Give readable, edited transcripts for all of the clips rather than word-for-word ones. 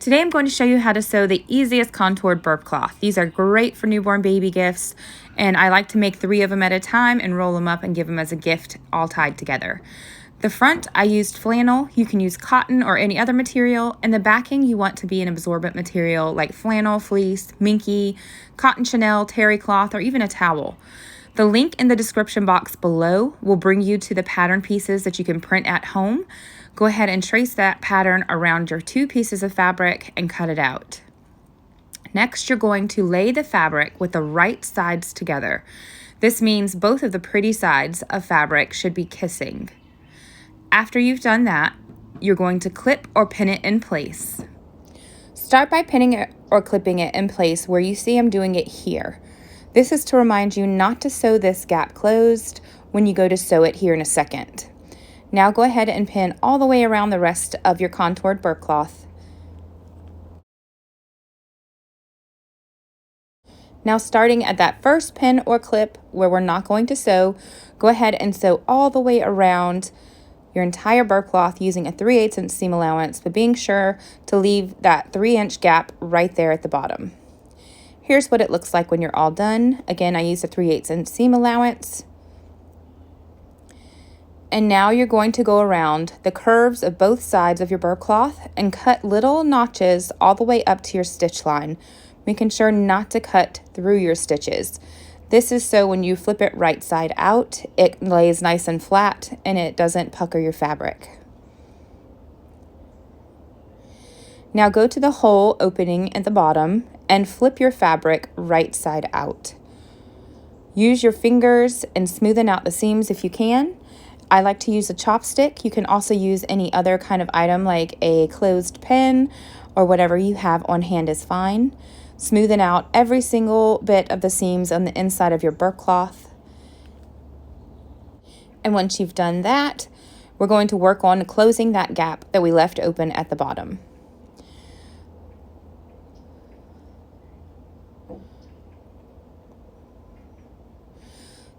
Today I'm going to show you how to sew the easiest contoured burp cloth. These are great for newborn baby gifts, and I like to make 3 of them at a time and roll them up and give them as a gift all tied together. The front, I used flannel. You can use cotton or any other material, and the backing you want to be an absorbent material like flannel, fleece, minky, cotton Chanel, terry cloth, or even a towel. The link in the description box below will bring you to the pattern pieces that you can print at home. Go ahead and trace that pattern around your 2 pieces of fabric and cut it out. Next, you're going to lay the fabric with the right sides together. This means both of the pretty sides of fabric should be kissing. After you've done that, you're going to clip or pin it in place. Start by pinning it or clipping it in place where you see I'm doing it here. This is to remind you not to sew this gap closed when you go to sew it here in a second. Now go ahead and pin all the way around the rest of your contoured burp cloth. Now starting at that first pin or clip where we're not going to sew, go ahead and sew all the way around your entire burp cloth using a 3/8 inch seam allowance, but being sure to leave that 3-inch gap right there at the bottom. Here's what it looks like when you're all done. Again, I used a 3/8 inch seam allowance. And now you're going to go around the curves of both sides of your burp cloth and cut little notches all the way up to your stitch line, making sure not to cut through your stitches. This is so when you flip it right side out, it lays nice and flat and it doesn't pucker your fabric. Now go to the hole opening at the bottom and flip your fabric right side out. Use your fingers and smoothen out the seams if you can. I like to use a chopstick. You can also use any other kind of item like a closed pen or whatever you have on hand is fine. Smoothen out every single bit of the seams on the inside of your burp cloth. And once you've done that, we're going to work on closing that gap that we left open at the bottom.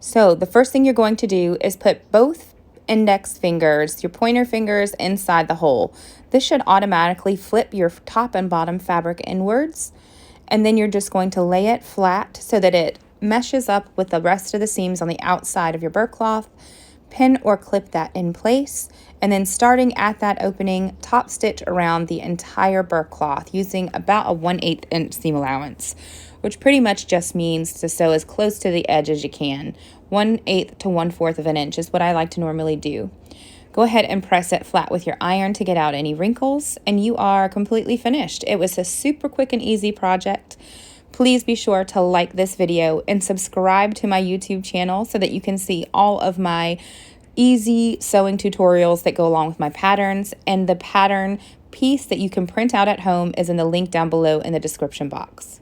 So the first thing you're going to do is put both index fingers, your pointer fingers, inside the hole. This should automatically flip your top and bottom fabric inwards, and then you're just going to lay it flat so that it meshes up with the rest of the seams on the outside of your burp cloth. Pin or clip that in place, and then starting at that opening, top stitch around the entire burp cloth using about a 1/8 inch seam allowance, which pretty much just means to sew as close to the edge as you can. 1/8 to 1/4 of an inch is what I like to normally do. Go ahead and press it flat with your iron to get out any wrinkles, and you are completely finished. It was a super quick and easy project. Please be sure to like this video and subscribe to my YouTube channel so that you can see all of my easy sewing tutorials that go along with my patterns, and the pattern piece that you can print out at home is in the link down below in the description box.